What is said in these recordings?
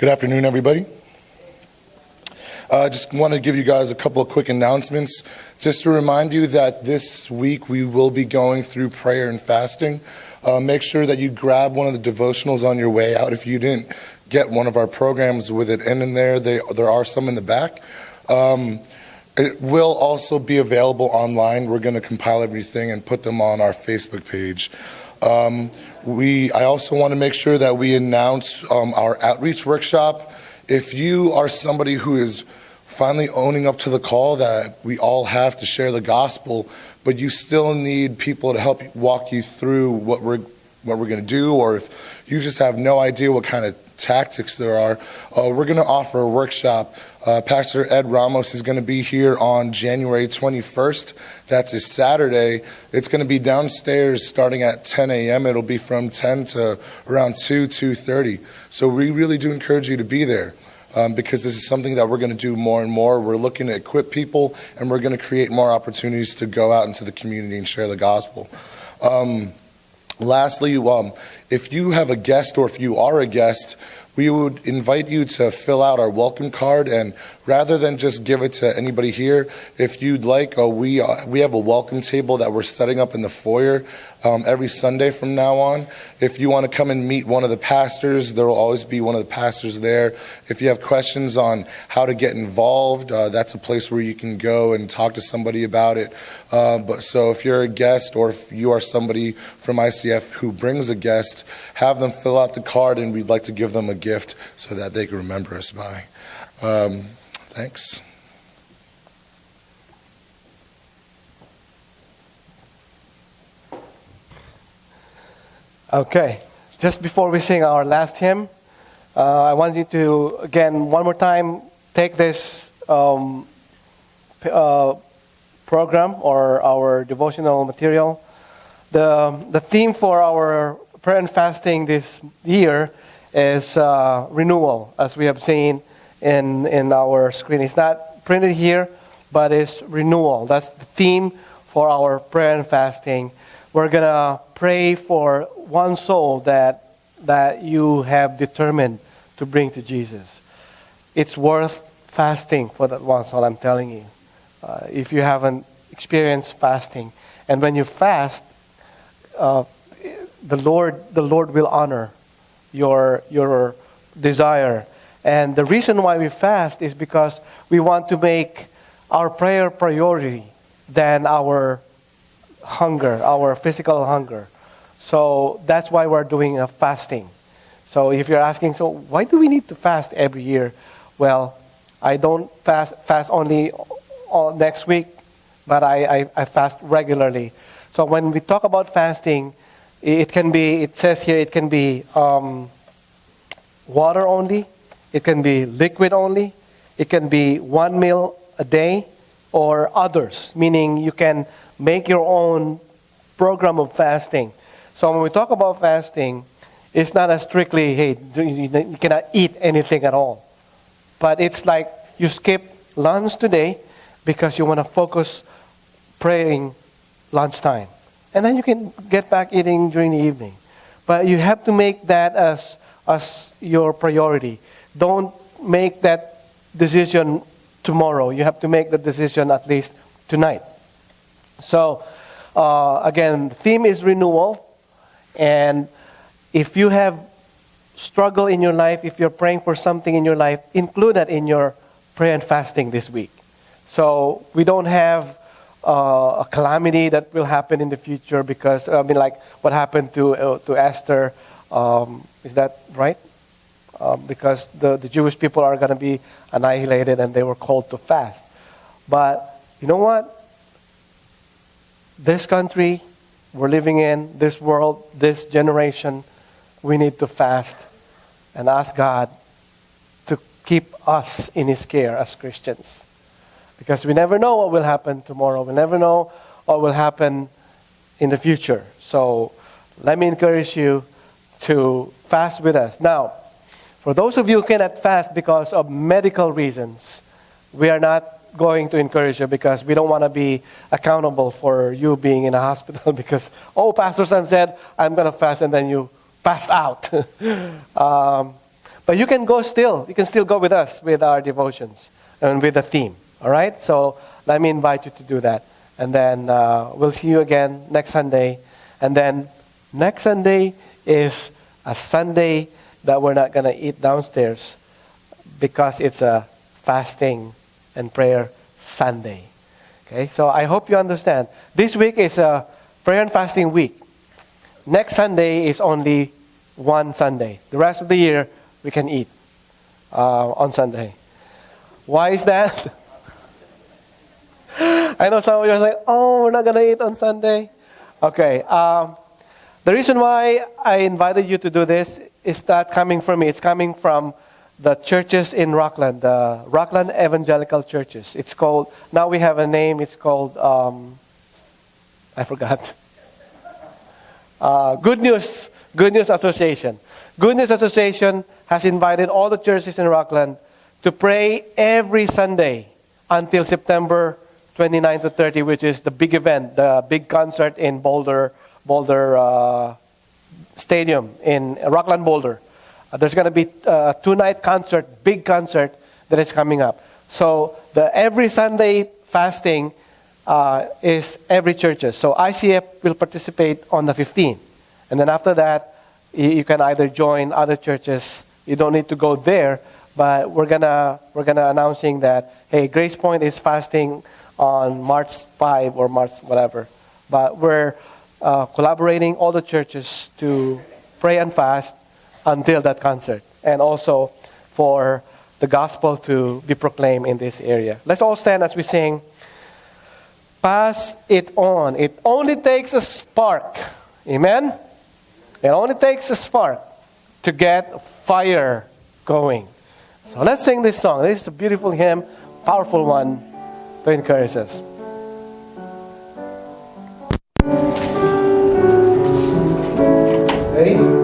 Good afternoon, everybody. I just want to give you guys a couple of quick announcements. Just to remind you that this week we will be going through prayer and fasting. Make sure that you grab one of the devotionals on your way out. If you didn't get one of our programs with it in there, there are some in the back. It will also be available online. We're going to compile everything and put them on our Facebook page. I also want to make sure that we announce our outreach workshop. If you are somebody who is finally owning up to the call that we all have to share the gospel, but you still need people to help walk you through what we're going to do, or if you just have no idea what kind of tactics there are, we're going to offer a workshop. Pastor Ed Ramos is going to be here on January 21st. That's a Saturday. It's going to be downstairs starting at 10 a.m. It'll be from 10 to around 2:30. So we really do encourage you to be there. Because this is something that we're going to do more and more. We're looking to equip people, and we're going to create more opportunities to go out into the community and share the gospel. Lastly, if you have a guest, or if you are a guest, we would invite you to fill out our welcome card, and rather than just give it to anybody here, if you'd like, we have a welcome table that we're setting up in the foyer every Sunday from now on. If you want to come and meet one of the pastors, there will always be one of the pastors there. If you have questions on how to get involved, that's a place where you can go and talk to somebody about it. So if you're a guest, or if you are somebody from ICF who brings a guest, have them fill out the card, and we'd like to give them a gift so that they can remember us by. Thanks. Okay, just before we sing our last hymn, I want you to, again, one more time, take this program or our devotional material. The theme for our prayer and fasting this year is renewal, as we have seen in our screen. It's not printed here, but it's renewal. That's the theme for our prayer and fasting. We're going to pray for one soul that you have determined to bring to Jesus. It's worth fasting for that one soul, I'm telling you. If you haven't experienced fasting. And when you fast, the Lord will honor your desire. And the reason why we fast is because we want to make our prayer priority than our hunger, our physical hunger. So that's why we're doing a fasting. So if you're asking, so why do we need to fast every year? Well, I don't fast only next week, but I fast regularly. So when we talk about fasting, it says here, it can be water only, it can be liquid only, it can be one meal a day, or others, meaning you can make your own program of fasting. So when we talk about fasting, it's not as strictly, hey, you cannot eat anything at all. But it's like you skip lunch today because you want to focus praying lunchtime. And then you can get back eating during the evening. But you have to make that as your priority. Don't make that decision tomorrow. You have to make the decision at least tonight. So, again, the theme is renewal. And if you have struggle in your life, if you're praying for something in your life, include that in your prayer and fasting this week. So we don't have a calamity that will happen in the future because, like what happened to Esther. Is that right? Because the Jewish people are going to be annihilated and they were called to fast. But you know what? This country we're living in, this world, this generation, we need to fast and ask God to keep us in His care as Christians. Because we never know what will happen tomorrow. We never know what will happen in the future. So let me encourage you to fast with us. Now, for those of you who cannot fast because of medical reasons, we are not going to encourage you because we don't want to be accountable for you being in a hospital because, Pastor Sam said, I'm going to fast, and then you passed out. But you can go still. You can still go with us with our devotions and with the theme. All right? So let me invite you to do that. And then we'll see you again next Sunday. And then next Sunday is a Sunday that we're not going to eat downstairs because it's a fasting and prayer Sunday. Okay? So I hope you understand. This week is a prayer and fasting week. Next Sunday is only one Sunday. The rest of the year, we can eat on Sunday. Why is that? I know some of you are like, oh, we're not going to eat on Sunday. Okay. The reason why I invited you to do this is not coming from me. It's coming from the churches in Rockland, the Rockland Evangelical Churches. It's called, now we have a name, it's called, I forgot. Good News Association. Good News Association has invited all the churches in Rockland to pray every Sunday until September 29 to 30, which is the big event, the big concert in Boulder Stadium in Rockland, Boulder. There's going to be a 2-night concert, big concert that is coming up. So the every Sunday fasting is every churches. So ICF will participate on the 15th. And then after that, you can either join other churches. You don't need to go there, but we're gonna announcing that, hey, Grace Point is fasting on March 5 or March whatever. But we're collaborating all the churches to pray and fast until that concert, and also for the gospel to be proclaimed in this area. Let's all stand as we sing, Pass It On. It only takes a spark. Amen? It only takes a spark to get fire going. So let's sing this song. This is a beautiful hymn, powerful one to encourage us. Ready?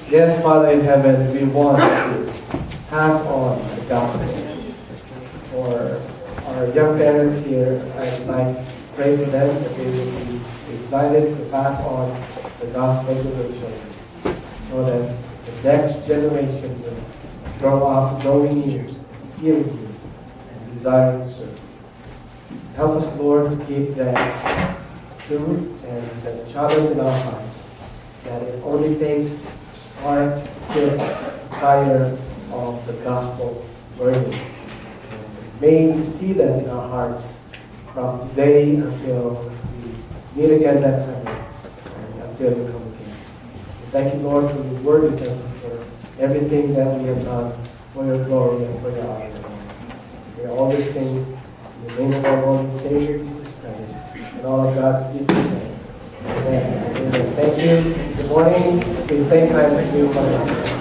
Yes, Father in heaven, we want to pass on the gospel. For our young parents here, I'd like to pray for them that they will be excited to pass on the gospel to their children, so that the next generation will grow up knowing you, hearing you, desire to serve. Help us, Lord, to keep that truth and the challenge in our hearts, that it only takes a spark to the fire of the gospel burning. And may we see that in our hearts from today until we meet again next Sunday and until we come again. Thank you, Lord, for your word. We thank you for everything that we have done for your glory and for your honor. We are all these things in the name of our Lord and Savior, Jesus Christ, and all of God's people say, amen. Amen. Thank you. Good morning. Please stay kind and do one another.